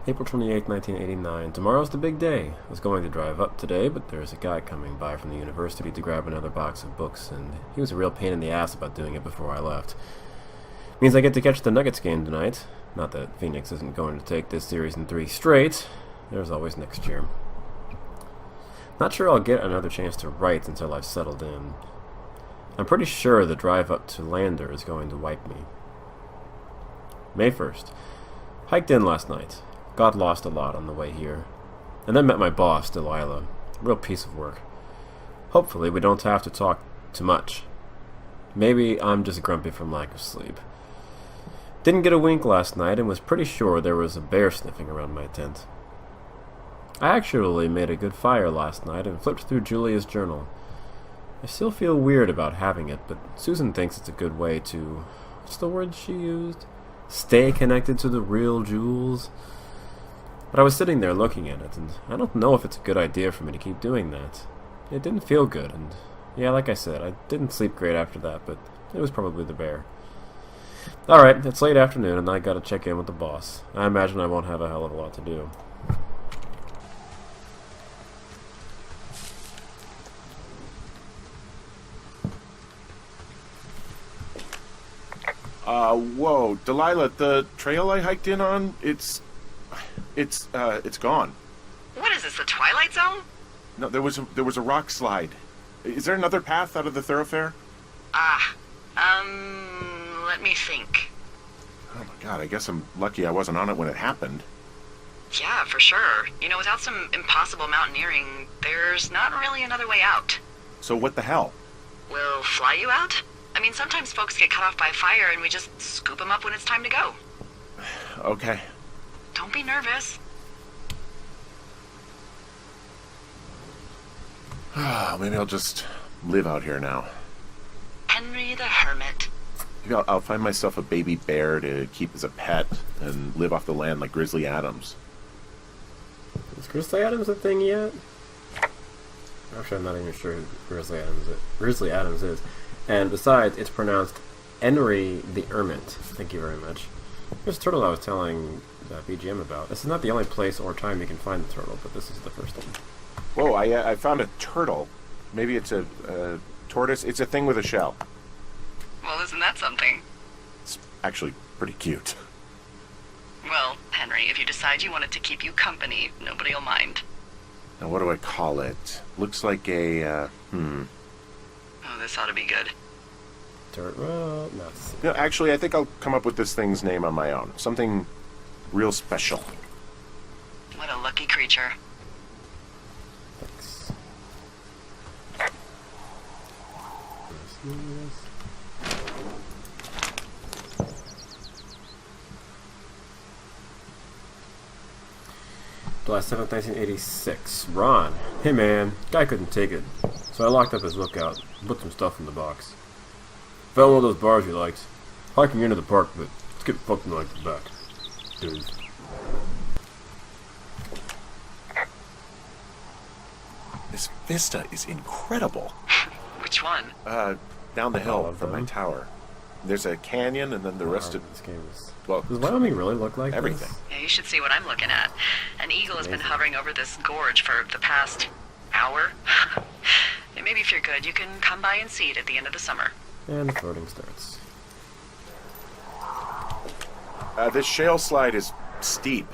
April 28th, 1989. Tomorrow's the big day. I was going to drive up today, but there's a guy coming by from the university to grab another box of books, and he was a real pain in the ass about doing it before I left. Means I get to catch the Nuggets game tonight. Not that Phoenix isn't going to take this series in 3 straight. There's always next year. Not sure I'll get another chance to write until I've settled in. I'm pretty sure the drive up to Lander is going to wipe me. May 1st. Hiked in last night. Got lost a lot on the way here. And then met my boss, Delilah. Real piece of work. Hopefully we don't have to talk too much. Maybe I'm just grumpy from lack of sleep. Didn't get a wink last night and was pretty sure there was a bear sniffing around my tent. I actually made a good fire last night and flipped through Julia's journal. I still feel weird about having it, but Susan thinks it's a good way to... what's the word she used? Stay connected to the real Jules. But I was sitting there looking at it, and I don't know if it's a good idea for me to keep doing that. It didn't feel good, and yeah, like I said, I didn't sleep great after that, but it was probably the bear. Alright, it's late afternoon, and I gotta check in with the boss. I imagine I won't have a hell of a lot to do. Whoa, Delilah, the trail I hiked in on, it's gone. What is this, the Twilight Zone? No, there was a rock slide. Is there another path out of the thoroughfare? Let me think. Oh my god, I guess I'm lucky I wasn't on it when it happened. Yeah, for sure. You know, without some impossible mountaineering, there's not really another way out. So what the hell? We'll fly you out? I mean, sometimes folks get cut off by fire and we just scoop them up when it's time to go. Okay. Don't be nervous. Maybe I'll just live out here now. Henry the Hermit. Maybe I'll find myself a baby bear to keep as a pet and live off the land like Grizzly Adams. Is Grizzly Adams a thing yet? Actually, I'm not even sure who Grizzly Adams is. And besides, it's pronounced Henry the Hermit. Thank you very much. There's a turtle I was telling BGM about. This is not the only place or time you can find the turtle, but this is the first one. Whoa, I found a turtle. Maybe it's a tortoise. It's a thing with a shell. Well, isn't that something? It's actually pretty cute. Well, Henry, if you decide you want it to keep you company, nobody will mind. Now, what do I call it? Looks like a, Oh, this ought to be good. Well, no, actually, I think I'll come up with this thing's name on my own. Something real special. What a lucky creature. Thanks. July 7th, 1986. Ron. Hey man, guy couldn't take it. So I locked up his lookout and put some stuff in the box. Found one of those bars he likes. Hiking into the park, but it's getting fucking like the back. Dude. This vista is incredible. Which one? Down the hill of from my them. tower. There's a canyon, and then the rest of this game is... well, Does Wyoming really look like everything. this? Yeah, you should see what I'm looking at. An eagle has been Amazing. hovering over this gorge for the past hour. And maybe if you're good, you can come by and see it at the end of the summer. And the floating starts. This shale slide is steep.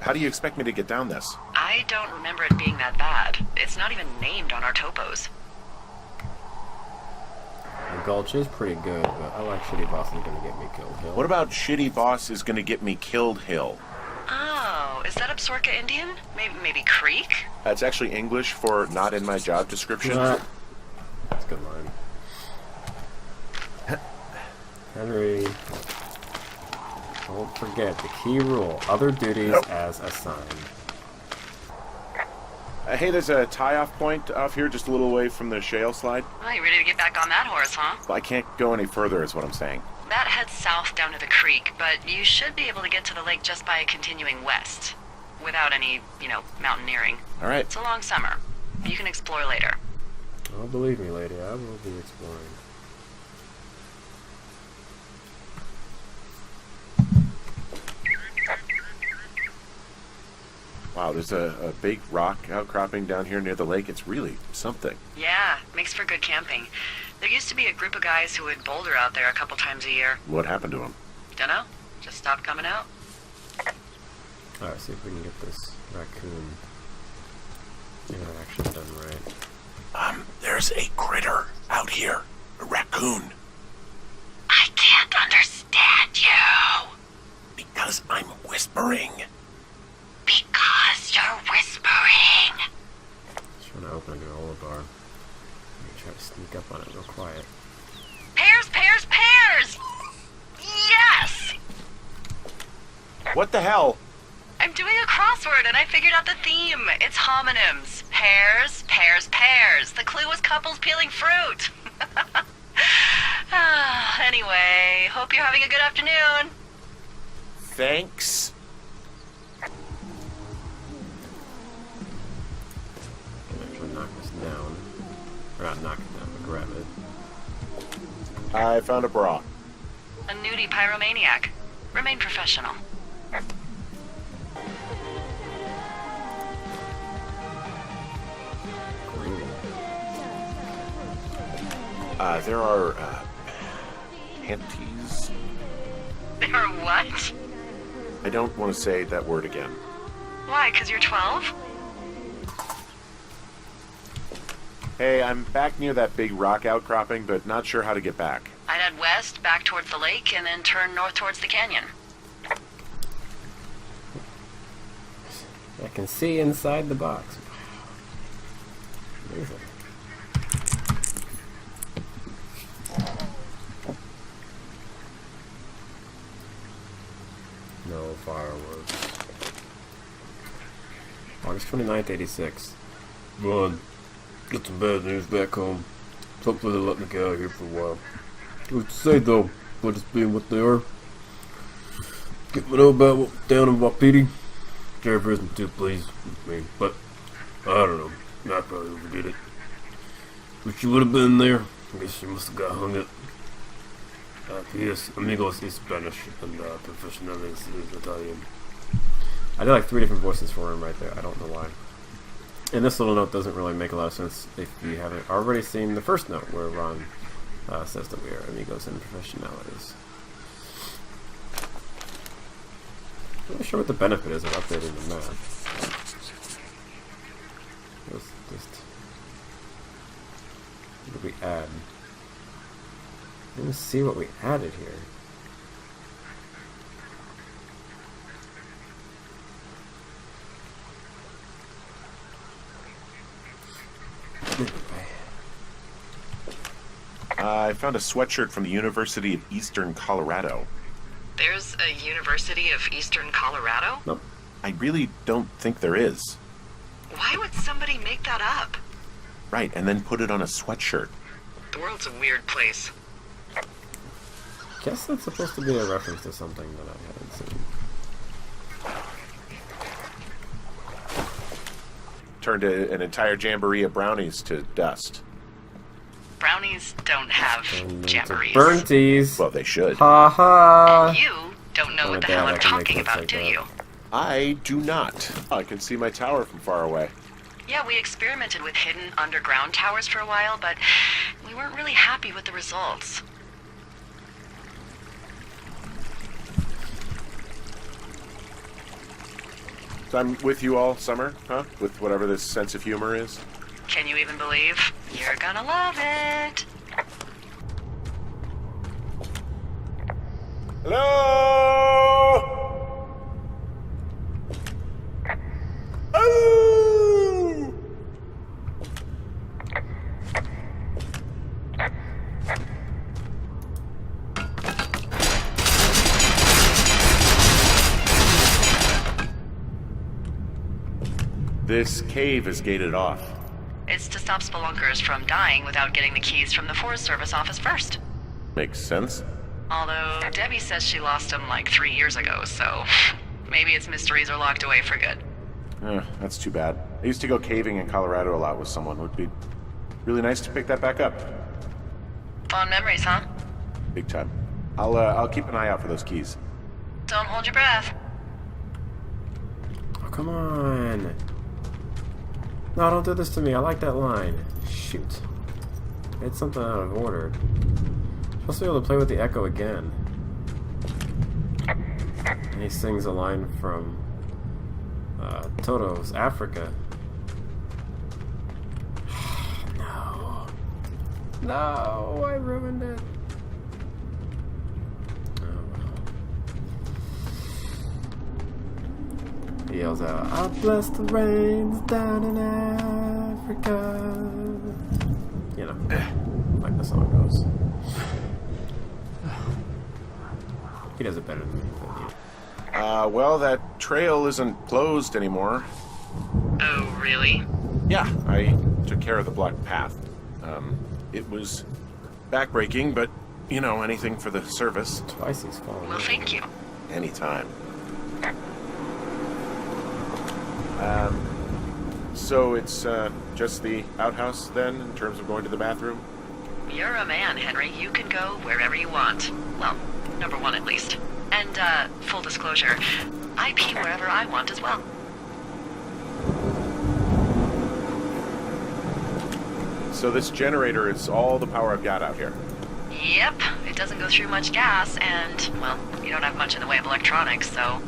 How do you expect me to get down this? I don't remember it being that bad. It's not even named on our topos. The gulch is pretty good, but I like Shitty Boss is gonna get me killed. Hill. What about Shitty Boss is gonna get me killed hill? Oh, is that Absorka Indian? Maybe Creek? That's actually English for not in my job description. That's a good line. Henry, don't forget the key rule: other duties as assigned. Hey, there's a tie-off point off here just a little away from the shale slide. Well, you ready to get back on that horse, huh? Well, I can't go any further is what I'm saying. That heads south down to the creek, but you should be able to get to the lake just by continuing west. Without any, mountaineering. All right. It's a long summer. You can explore later. Oh, believe me, lady, I will be exploring. Wow, there's a big rock outcropping down here near the lake. It's really something. Yeah, makes for good camping. There used to be a group of guys who would boulder out there a couple times a year. What happened to them? Dunno, just stopped coming out. Alright, see if we can get this raccoon interaction done right. There's a critter out here. A raccoon. I can't understand you. Because I'm whispering. Because you're whispering. Just trying to open a granola bar. Let me try to sneak up on it real quiet. Pears, pears, pears! Yes! What the hell? I'm doing a crossword and I figured out the theme. It's homonyms. Pears, pears, pears. The clue was couples peeling fruit. Anyway, hope you're having a good afternoon. Thanks. Can actually knock this down. Or not knock it down, but grab it. I found a bra. A nudie pyromaniac. Remain professional. Green. There are, panties. Or what? I don't want to say that word again. Why, 'cause you're 12? Hey, I'm back near that big rock outcropping, but not sure how to get back. I'd head west, back towards the lake, and then turn north towards the canyon. I can see inside the box. Amazing. No fireworks. August 29th, 86. Run. Get some bad news back home. Hopefully they'll let me get out of here for a while. What's to say though, but it's being what they are. Get me know about what went down in Wapiti. Sheriff isn't too pleased with me, but I don't know. I probably overdid it. If she would have been there, I guess she must have got hung up. Yes, amigos is Spanish and professionales is Italian. I did like 3 different voices for him right there. I don't know why. And this little note doesn't really make a lot of sense if you haven't already seen the first note where Ron says that we are amigos and professionales. I'm not sure what the benefit is of updating the map. Just what did we add? Let me see what we added here. I found a sweatshirt from the University of Eastern Colorado. There's a University of Eastern Colorado? Nope. I really don't think there is. Why would somebody make that up? Right, and then put it on a sweatshirt. The world's a weird place. Guess that's supposed to be a reference to something that I haven't seen. Turned an entire jamboree of brownies to dust. Brownies don't have jamborees. Burnties. Well, they should. Ha ha. You don't know what the hell I'm talking about, do you? I do not. I can see my tower from far away. Yeah, we experimented with hidden underground towers for a while, but we weren't really happy with the results. So I'm with you all summer, huh? With whatever this sense of humor is. Can you even believe? You're gonna love it. Hello? Oh! This cave is gated off. It's to stop spelunkers from dying without getting the keys from the Forest Service office first. Makes sense. Although Debbie says she lost them like 3 years ago, so maybe its mysteries are locked away for good. That's too bad. I used to go caving in Colorado a lot with someone. Would be really nice to pick that back up. Fond memories, huh? Big time. I'll keep an eye out for those keys. Don't hold your breath. Oh, come on. No, don't do this to me. I like that line. Shoot. It's something out of order. I'm supposed to be able to play with the echo again. And he sings a line from Toto's Africa. No. No, I ruined it. He yells out, I bless the rains down in Africa. You know, like the song goes. He does it better than you. Well, that trail isn't closed anymore. Oh, really? Yeah, I took care of the blocked path. It was backbreaking, but, you know, anything for the service. Twice he's fallen. Well, thank you. Anytime. So it's just the outhouse then, in terms of going to the bathroom? You're a man, Henry. You can go wherever you want. Well, number one at least. And, full disclosure, I pee wherever I want as well. So this generator is all the power I've got out here. Yep, it doesn't go through much gas, and, well, you don't have much in the way of electronics, so...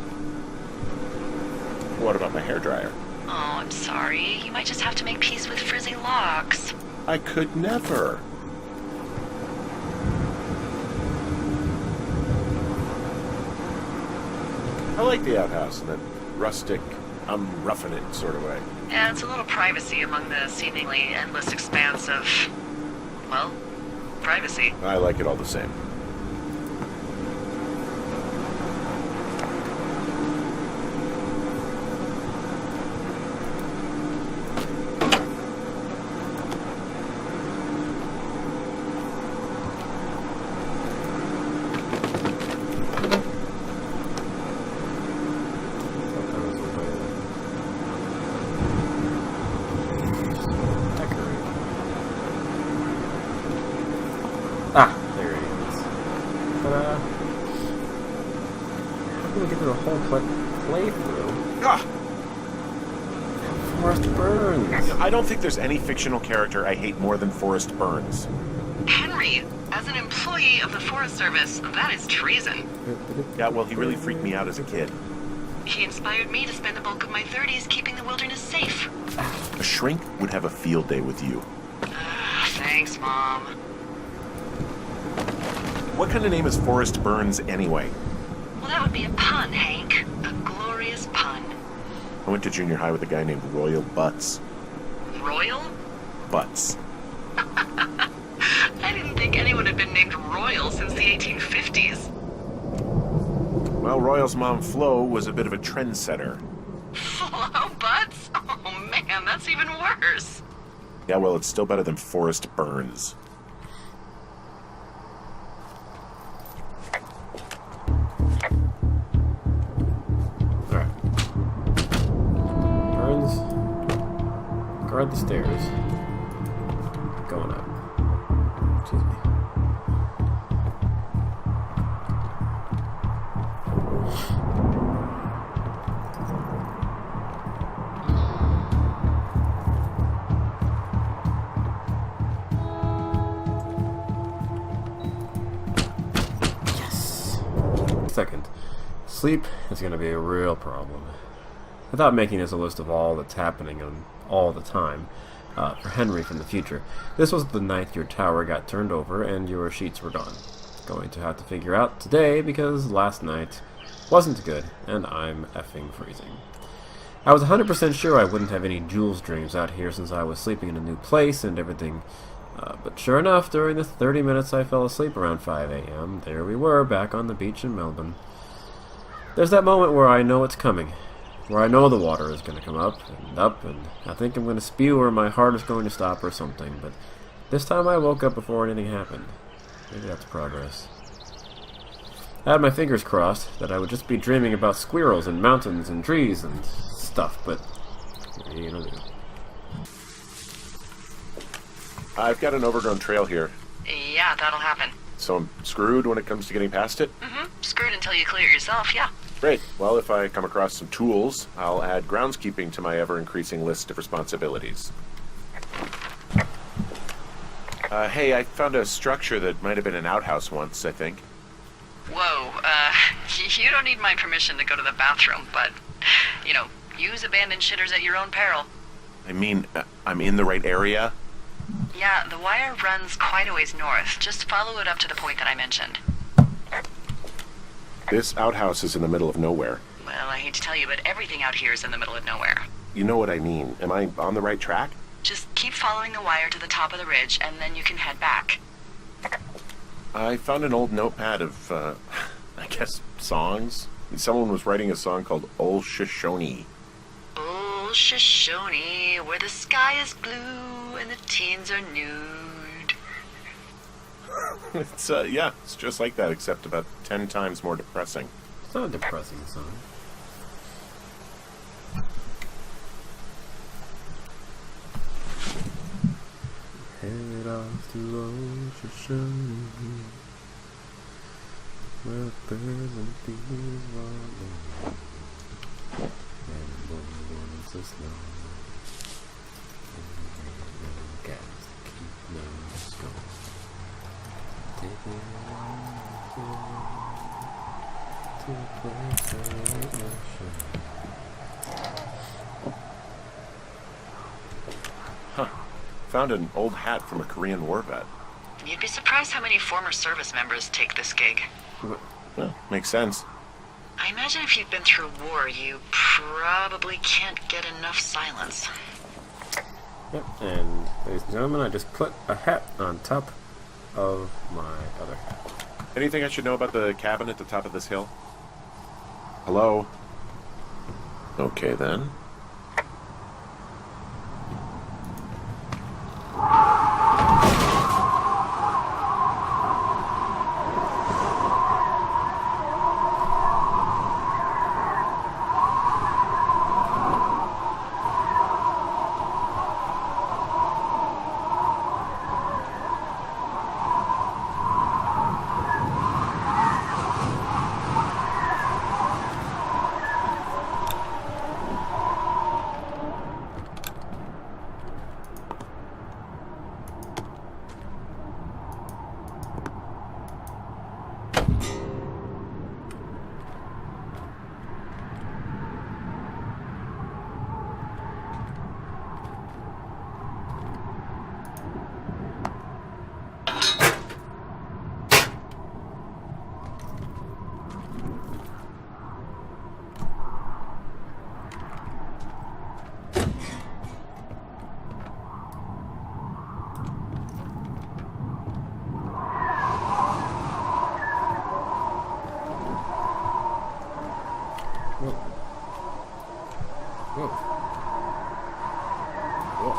What about my hairdryer? Oh, I'm sorry. You might just have to make peace with frizzy locks. I could never. I like the outhouse in that rustic, I'm roughing it sort of way. Yeah, it's a little privacy among the seemingly endless expanse of, well, privacy. I like it all the same. Ah, there it is. But, how can we get through a whole playthrough? Ah! Forrest Burns! I don't think there's any fictional character I hate more than Forrest Burns. Henry, as an employee of the Forest Service, that is treason. Yeah, well, he really freaked me out as a kid. He inspired me to spend the bulk of my 30s keeping the wilderness safe. A shrink would have a field day with you. Thanks, Mom. What kind of name is Forrest Burns anyway? Well, that would be a pun, Hank. A glorious pun. I went to junior high with a guy named Royal Butts. Royal? Butts. I didn't think anyone had been named Royal since the 1850s. Well, Royal's mom, Flo, was a bit of a trendsetter. Flo Butts? Oh, man, that's even worse. Yeah, well, it's still better than Forrest Burns. Alright. Burns. Guard the stairs. Going up. Excuse me. Second, sleep is going to be a real problem. I thought making this a list of all that's happening and all the time for Henry from the future. This was the night your tower got turned over and your sheets were gone. Going to have to figure out today because last night wasn't good and I'm effing freezing. I was 100% sure I wouldn't have any Jules dreams out here since I was sleeping in a new place and everything. But sure enough, during the 30 minutes I fell asleep around 5 a.m., there we were, back on the beach in Melbourne. There's that moment where I know it's coming, where I know the water is going to come up, and I think I'm going to spew or my heart is going to stop or something, but this time I woke up before anything happened. Maybe that's progress. I had my fingers crossed that I would just be dreaming about squirrels and mountains and trees and stuff, but what are you going to do? I've got an overgrown trail here. Yeah, that'll happen. So I'm screwed when it comes to getting past it? Mm-hmm. Screwed until you clear it yourself, yeah. Great. Well, if I come across some tools, I'll add groundskeeping to my ever-increasing list of responsibilities. Hey, I found a structure that might have been an outhouse once, I think. Whoa, you don't need my permission to go to the bathroom, but, use abandoned shitters at your own peril. I mean, I'm in the right area? Yeah, the wire runs quite a ways north. Just follow it up to the point that I mentioned. This outhouse is in the middle of nowhere. Well, I hate to tell you, but everything out here is in the middle of nowhere. You know what I mean. Am I on the right track? Just keep following the wire to the top of the ridge, and then you can head back. I found an old notepad of, I guess, songs. Someone was writing a song called Old Shonone. Old Shonone, where the sky is blue and the teens are nude. It's just like that, except about 10 times more depressing. It's not a depressing song. Head off to Old Shonone, where the birds and the bees are low, and the ones are slow, and the gas to keep no score. Take me to a place where it will shine. Found an old hat from a Korean war vet. You'd be surprised how many former service members take this gig. Well, makes sense. I imagine if you've been through war, you probably can't get enough silence. Yep, and ladies and gentlemen, I just put a hat on top of my other hat. Anything I should know about the cabin at the top of this hill? Hello? Okay, then. Whoa. Whoa.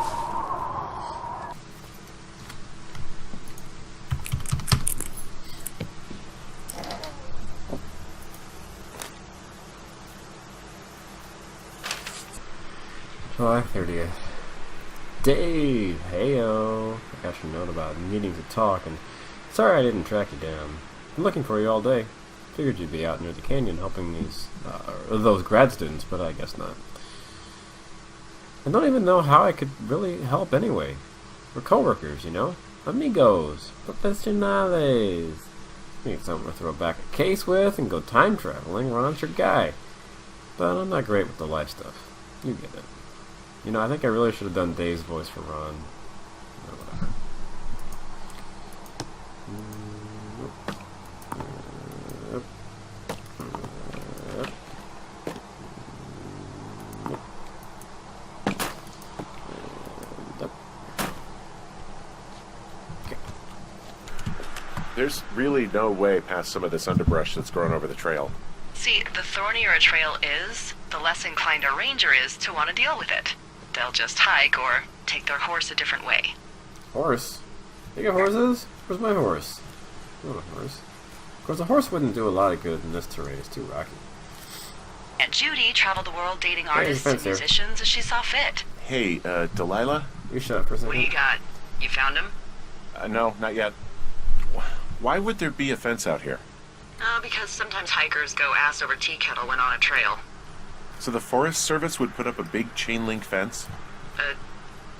July 30th. Dave! Heyo! I got your note about needing to talk, and sorry I didn't track you down. Been looking for you all day. Figured you'd be out near the canyon helping those grad students, but I guess not. I don't even know how I could really help anyway. We're coworkers, you know? Amigos. Professionales. Need something to throw back a case with and go time traveling. Ron's your guy. But I'm not great with the life stuff. You get it. You know, I think I really should have done Dave's voice for Ron. No, whatever. There's really no way past some of this underbrush that's grown over the trail. See, the thornier a trail is, the less inclined a ranger is to want to deal with it. They'll just hike or take their horse a different way. Horse? You got horses? Where's my horse? I want a horse. Of course, a horse wouldn't do a lot of good in this terrain. It's too rocky. Aunt Judy traveled the world dating artists and musicians as she saw fit. Hey, Delilah? You shut up for a second. What do you got? You found him? No, not yet. Why would there be a fence out here? Because sometimes hikers go ass over tea kettle when on a trail. So the Forest Service would put up a big chain link fence? A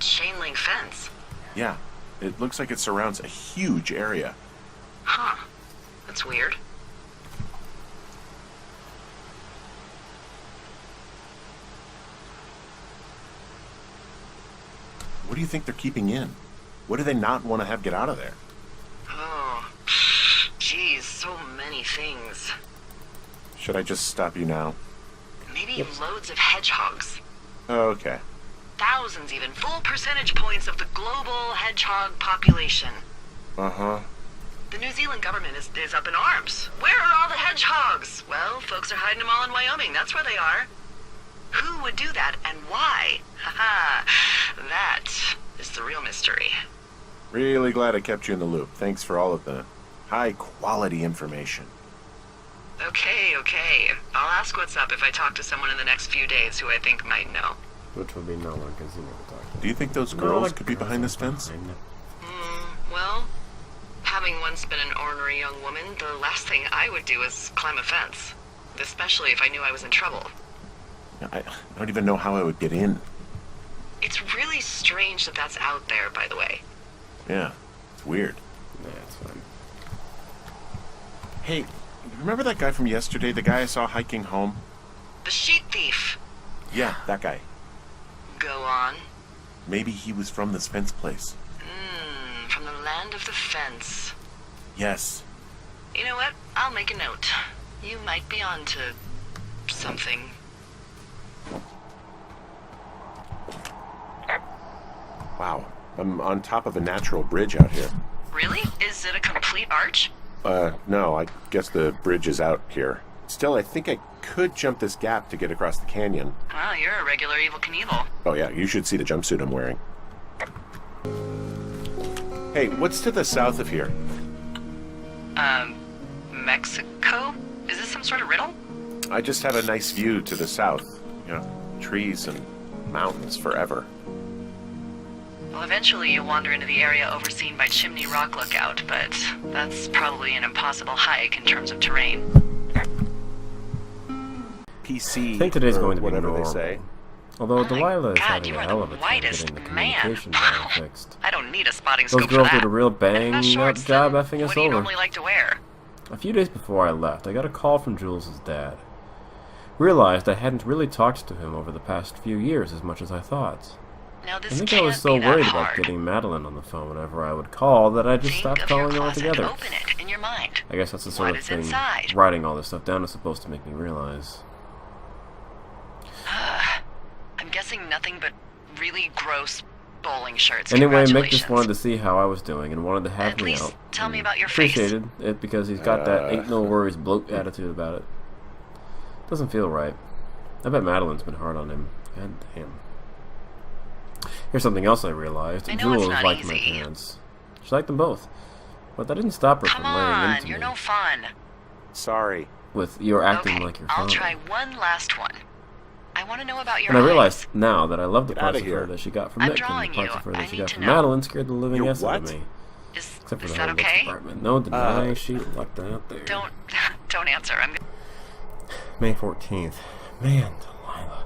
chain link fence? Yeah. It looks like it surrounds a huge area. Huh. That's weird. What do you think they're keeping in? What do they not want to have get out of there? Oh, geez, so many things. Should I just stop you now? Maybe loads of hedgehogs. Okay. Thousands even. Full percentage points of the global hedgehog population. Uh-huh. The New Zealand government is up in arms. Where are all the hedgehogs? Well, folks are hiding them all in Wyoming. That's where they are. Who would do that and why? Haha. That is the real mystery. Really glad I kept you in the loop. Thanks for all of the high-quality information. Okay. I'll ask what's up if I talk to someone in the next few days who I think might know. Which will be no one, because you never talk to Do you think those girls could be behind this fence? Well, having once been an ornery young woman, the last thing I would do is climb a fence. Especially if I knew I was in trouble. I don't even know how I would get in. It's really strange that that's out there, by the way. Yeah, it's weird. Yeah, it's fine. Hey, remember that guy from yesterday? The guy I saw hiking home? The sheet thief. Yeah, that guy. Go on. Maybe he was from this fence place. From the land of the fence. Yes. You know what? I'll make a note. You might be onto something. Wow, I'm on top of a natural bridge out here. Really? Is it a complete arch? No, I guess the bridge is out here. Still, I think I could jump this gap to get across the canyon. Wow, you're a regular Evel Knievel. Oh yeah, you should see the jumpsuit I'm wearing. Hey, what's to the south of here? Mexico? Is this some sort of riddle? I just have a nice view to the south. You know, trees and mountains forever. Well, eventually you'll wander into the area overseen by Chimney Rock Lookout, but that's probably an impossible hike in terms of terrain. PC, I think today's or going to be whatever normal. they say. Although Oh my Delilah is God, having you a are hell the of a time whitest getting the man. communication Wow. line fixed. I don't need a spotting Those scope for girls that. did a real And in bang the up shorts, job then, effing us what do you over. normally like to wear? A few days before I left, I got a call from Jules' dad. Realized I hadn't really talked to him over the past few years as much as I thought. Now, I this think can't I was so be that worried hard. about getting Madeline on the phone whenever I would call that I just Think stopped of your calling closet. altogether. Open it in your mind. I guess that's the sort What of is thing inside? writing all this stuff down is supposed to make me realize. I'm guessing nothing but really gross bowling shirts. Anyway, Mick just Congratulations. wanted to see how I was doing and wanted to have At me least out. tell me and about your face. Appreciated it because he's got that ain't no worries bloke attitude about it. Doesn't feel right. I bet Madeline's been hard on him. God damn. Here's something else I realized. I know it's Jules not liked my easy. parents. She liked them both. But that didn't stop her Come from laying on, into you're me no fun. Sorry. with you're acting Okay, like your I'll father. try one last one. I want to know about your And I eyes. realized now that I love the Get parts outta of her here. that she got from I'm Nick and the drawing parts you. of her I that she need got to from know. Madeline scared the living You S out of what? me. Is Except for the that whole looks okay? department. No denying she lucked out there. Don't answer. I'm. May 14th. Man, Delilah.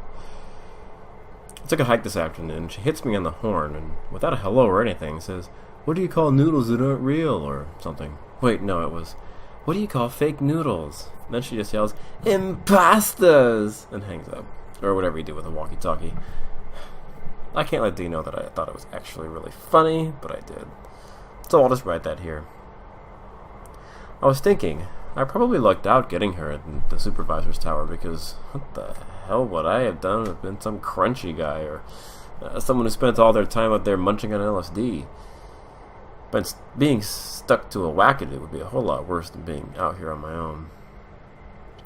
I took a hike this afternoon. She hits me on the horn and, without a hello or anything, says, "What do you call noodles that aren't real?" or something. Wait, no, it was, "What do you call fake noodles?" And then she just yells, "Impastas!" and hangs up. Or whatever you do with a walkie-talkie. I can't let Dee know that I thought it was actually really funny, but I did. So I'll just write that here. I was thinking, I probably lucked out getting her in the supervisor's tower because what the hell would I have done if been some crunchy guy or someone who spent all their time out there munching on LSD? But being stuck to a wackadoo would be a whole lot worse than being out here on my own.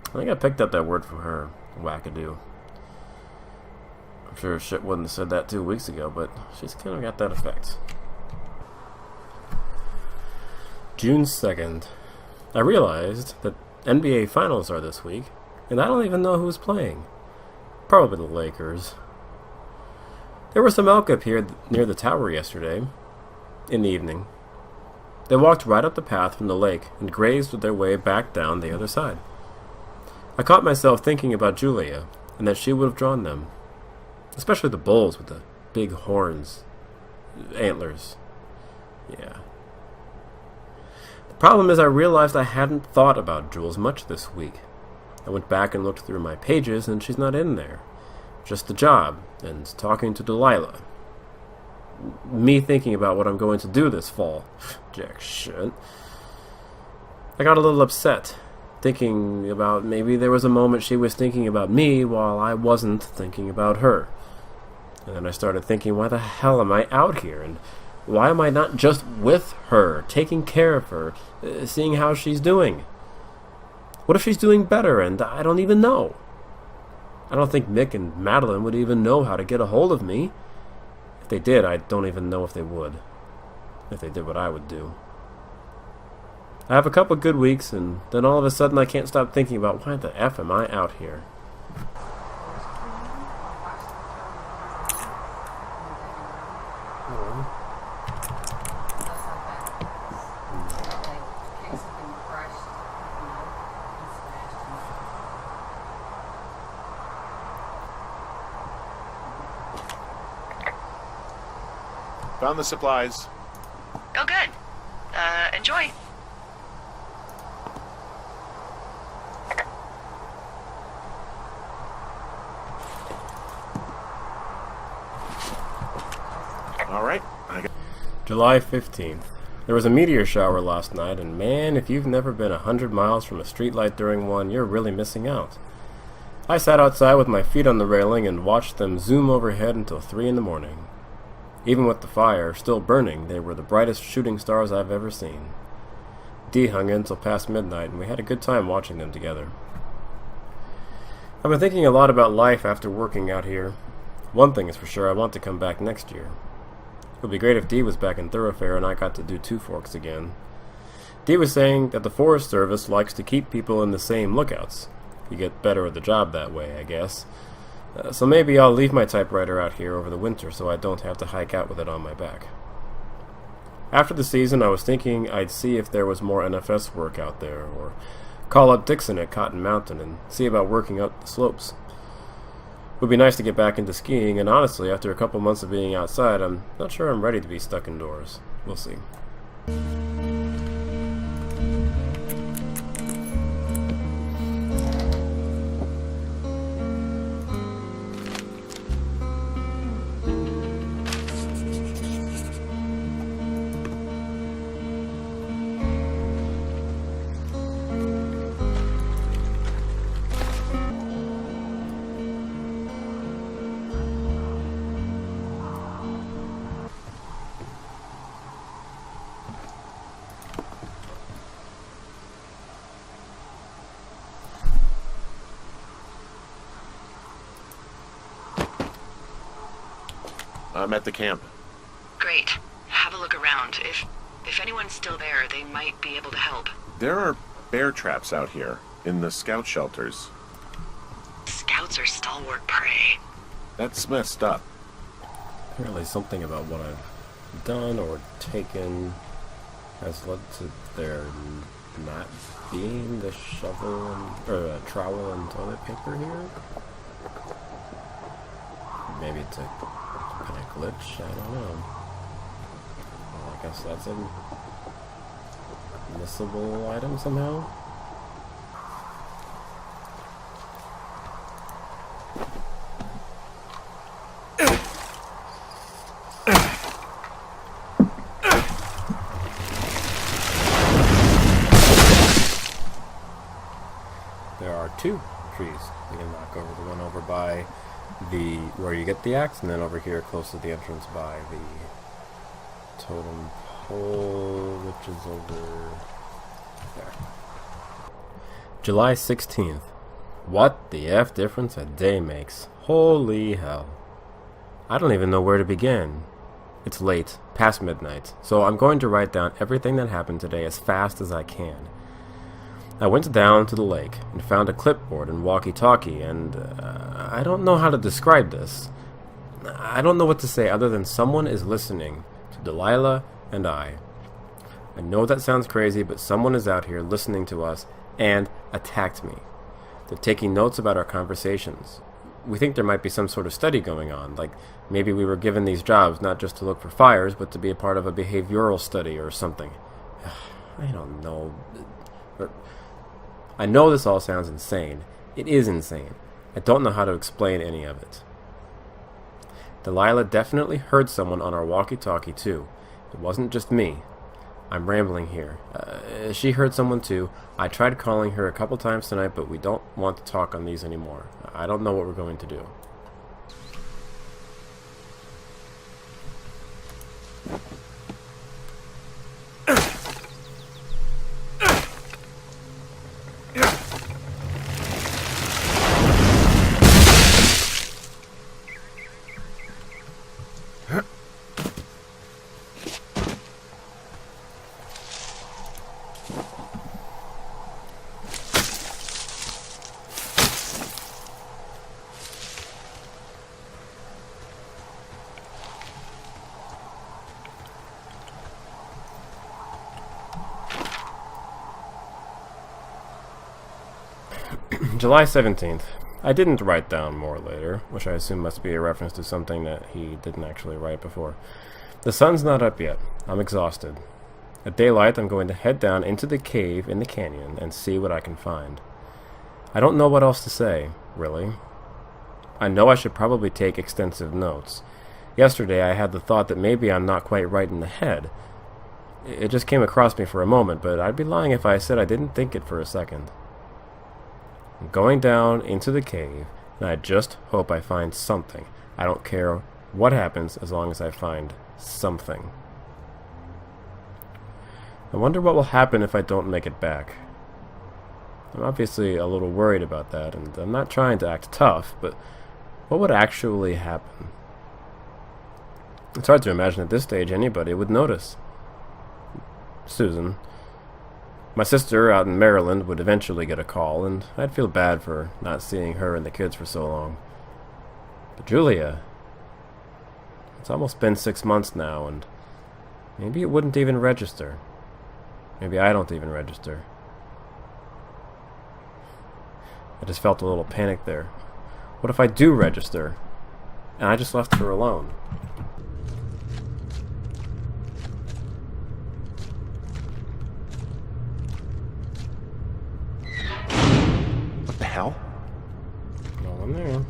I think I picked up that word from her, wackadoo. I'm sure shit wouldn't have said that 2 weeks ago, but she's kind of got that effect. June 2nd. I realized that NBA Finals are this week, and I don't even know who's playing. Probably the Lakers. There was some elk up here near the tower yesterday, in the evening. They walked right up the path from the lake and grazed their way back down the other side. I caught myself thinking about Julia, and that she would have drawn them. Especially the bulls with the big horns. Antlers. Yeah. The problem is I realized I hadn't thought about Jules much this week. I went back and looked through my pages, and she's not in there. Just the job, and talking to Delilah. Me thinking about what I'm going to do this fall. Jack shit. I got a little upset, thinking about maybe there was a moment she was thinking about me while I wasn't thinking about her. And then I started thinking, why the hell am I out here? And why am I not just with her, taking care of her, seeing how she's doing? What if she's doing better and I don't even know? I don't think Mick and Madeline would even know how to get a hold of me. If they did, I don't even know if they would. If they did what I would do. I have a couple good weeks, and then all of a sudden I can't stop thinking about why the F am I out here? Found the supplies. Oh, good. Enjoy. All right. July 15th. There was a meteor shower last night, and man, if you've never been 100 miles from a streetlight during one, you're really missing out. I sat outside with my feet on the railing and watched them zoom overhead until 3 in the morning. Even with the fire still burning, they were the brightest shooting stars I've ever seen. Dee hung in till past midnight, and we had a good time watching them together. I've been thinking a lot about life after working out here. One thing is for sure, I want to come back next year. It would be great if Dee was back in Thoroughfare and I got to do Two Forks again. Dee was saying that the Forest Service likes to keep people in the same lookouts. You get better at the job that way, I guess. So maybe I'll leave my typewriter out here over the winter so I don't have to hike out with it on my back. After the season, I was thinking I'd see if there was more NFS work out there, or call up Dixon at Cotton Mountain and see about working up the slopes. It would be nice to get back into skiing, and honestly, after a couple months of being outside, I'm not sure I'm ready to be stuck indoors. We'll see. I'm at the camp. Great. Have a look around. If anyone's still there, they might be able to help. There are bear traps out here, in the scout shelters. Scouts are stalwart prey. That's messed up. Apparently something about what I've done or taken has led to there not being the shovel and, trowel and toilet paper here. Maybe it's a kind of glitch, I don't know. Well, I guess that's a missable item somehow. There are two trees you can knock over. The one over by where you get the axe, and then over here close to the entrance by the totem pole, which is over there. July 16th. What the F difference a day makes. Holy hell. I don't even know where to begin. It's late, past midnight, so I'm going to write down everything that happened today as fast as I can. I went down to the lake and found a clipboard and walkie-talkie, and I don't know how to describe this. I don't know what to say other than someone is listening to Delilah and I. I know that sounds crazy, but someone is out here listening to us and attacked me. They're taking notes about our conversations. We think there might be some sort of study going on, like maybe we were given these jobs not just to look for fires, but to be a part of a behavioral study or something. I don't know. I know this all sounds insane. It is insane. I don't know how to explain any of it. Delilah definitely heard someone on our walkie-talkie too. It wasn't just me. I'm rambling here. She heard someone too. I tried calling her a couple times tonight, but we don't want to talk on these anymore. I don't know what we're going to do. July 17th. I didn't write down more later, which I assume must be a reference to something that he didn't actually write before. The sun's not up yet. I'm exhausted. At daylight, I'm going to head down into the cave in the canyon and see what I can find. I don't know what else to say, really. I know I should probably take extensive notes. Yesterday, I had the thought that maybe I'm not quite right in the head. It just came across me for a moment, but I'd be lying if I said I didn't think it for a second. I'm going down into the cave, and I just hope I find something. I don't care what happens as long as I find something. I wonder what will happen if I don't make it back. I'm obviously a little worried about that, and I'm not trying to act tough, but what would actually happen? It's hard to imagine at this stage anybody would notice. Susan. My sister out in Maryland would eventually get a call, and I'd feel bad for not seeing her and the kids for so long. But Julia, it's almost been 6 months now, and maybe it wouldn't even register. Maybe I don't even register. I just felt a little panic there. What if I do register, and I just left her alone? The hell? No one there.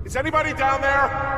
Is anybody down there?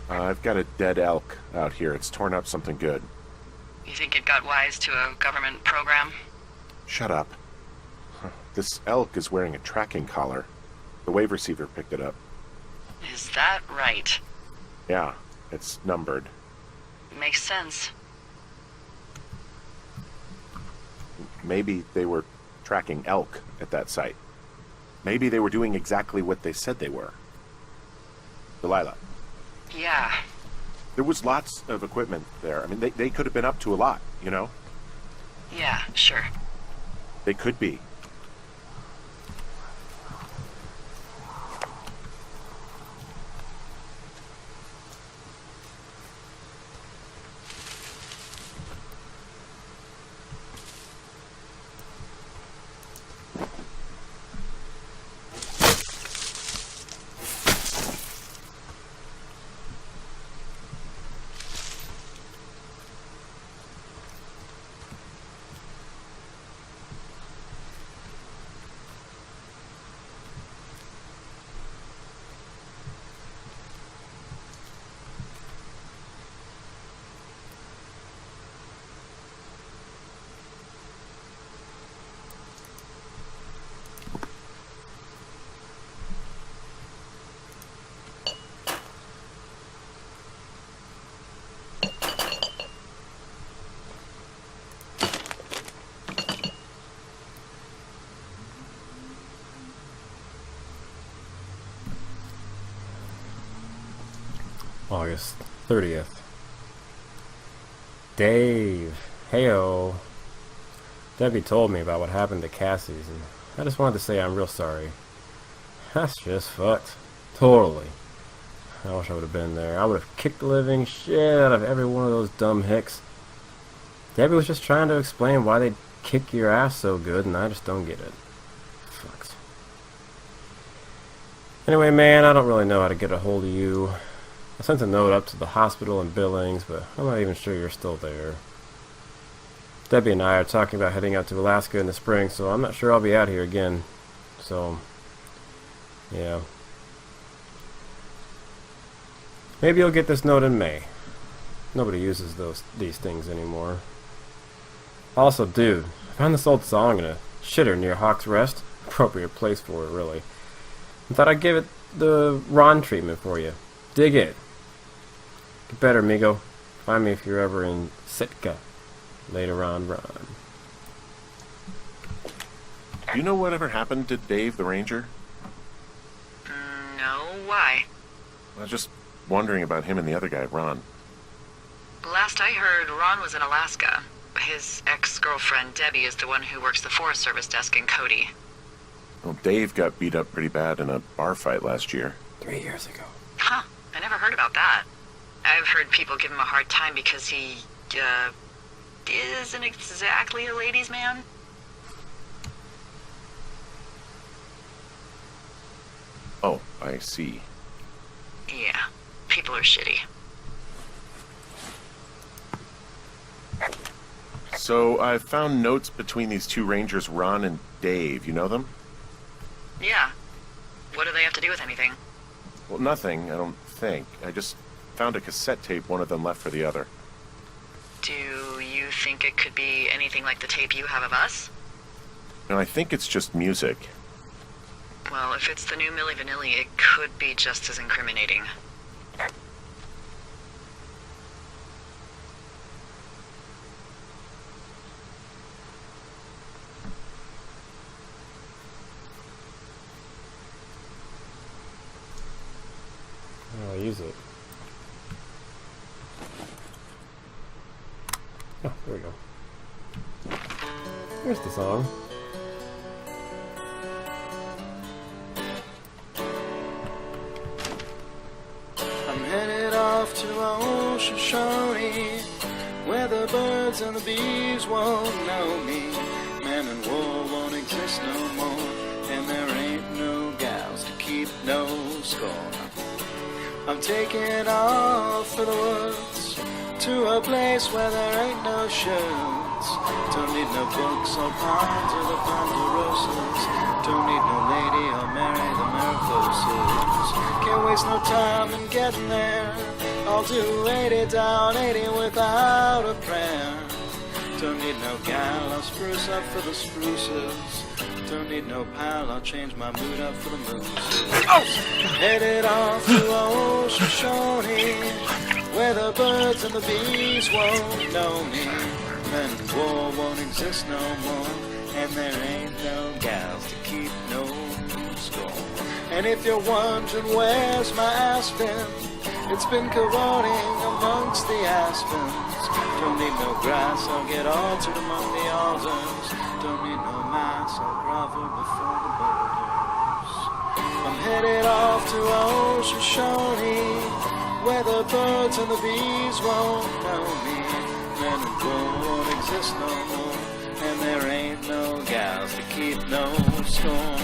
I've got a dead elk out here. It's torn up something good. You think it got wise to a government program? Shut up. This elk is wearing a tracking collar. The wave receiver picked it up. Is that right? Yeah, it's numbered. Makes sense. Maybe they were tracking elk at that site. Maybe they were doing exactly what they said they were. Delilah. Yeah. There was lots of equipment there. I mean, they could have been up to a lot, you know? Yeah, sure. They could be. August 30th. Dave. Heyo. Debbie told me about what happened to Cassie's, and I just wanted to say I'm real sorry. That's just fucked. Totally. I wish I would have been there. I would have kicked the living shit out of every one of those dumb hicks. Debbie was just trying to explain why they'd kick your ass so good, and I just don't get it. Fucks. Anyway, man, I don't really know how to get a hold of you. I sent a note up to the hospital in Billings, but I'm not even sure you're still there. Debbie and I are talking about heading out to Alaska in the spring, so I'm not sure I'll be out here again. So, yeah. Maybe you'll get this note in May. Nobody uses these things anymore. Also, dude, I found this old song in a shitter near Hawk's Rest. Appropriate place for it, really. I thought I'd give it the Ron treatment for you. Dig it. Get better, amigo. Find me if you're ever in Sitka. Later on, Ron. Do you know whatever happened to Dave the Ranger? No, why? I was just wondering about him and the other guy, Ron. Last I heard, Ron was in Alaska. His ex-girlfriend, Debbie, is the one who works the Forest Service desk in Cody. Well, Dave got beat up pretty bad in a bar fight last year. 3 years ago. Huh, I never heard about that. I've heard people give him a hard time because he, isn't exactly a ladies' man. Oh, I see. Yeah, people are shitty. So I found notes between these two rangers, Ron and Dave. You know them? Yeah. What do they have to do with anything? Well, nothing, I don't think. I just found a cassette tape one of them left for the other. Do you think it could be anything like the tape you have of us? No, I think it's just music. Well, if it's the new Milli Vanilli, it could be just as incriminating. I'll use it. Oh, there we go. Here's the song. I'm headed off to Shonone, where the birds and the bees won't know me. Man and war won't exist no more, and there ain't no gals to keep no score. I'm taking off for the woods, to a place where there ain't no shirts. Don't need no books or pines or the ponderosas. Don't need no lady or marry the Mariposas. Can't waste no time in getting there. I'll do 80 down, 80 without a prayer. Don't need no gal, I'll spruce up for the spruces. Don't need no pal, I'll change my mood up for the mooses. Headed off to Shonone, where the birds and the bees won't know me. Men and war won't exist no more, and there ain't no gals to keep no score. And if you're wondering where's my aspen, it's been corroding amongst the aspens. Don't need no grass, I'll get altered among the alders. Don't need no mass, I'll grovel before the boulders. I'm headed off to Shonone, where the birds and the bees won't know me. Men and war won't exist no more, and there ain't no gals to keep no score.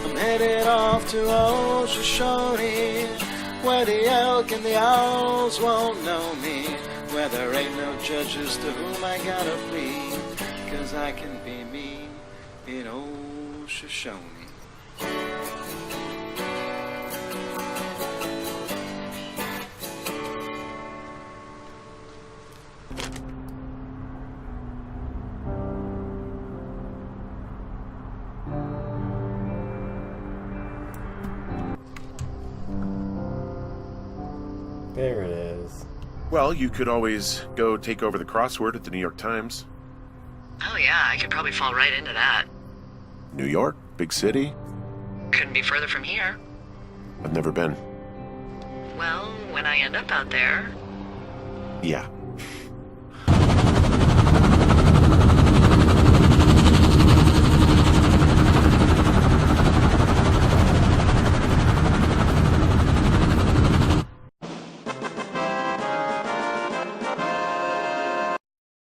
I'm headed off to Shonone, where the elk and the owls won't know me, where there ain't no judges to whom I gotta plead, 'cause I can be me in old Shoshone. There it is. Well, you could always go take over the crossword at the New York Times. Oh yeah, I could probably fall right into that. New York? Big city? Couldn't be further from here. I've never been. Well, when I end up out there... Yeah.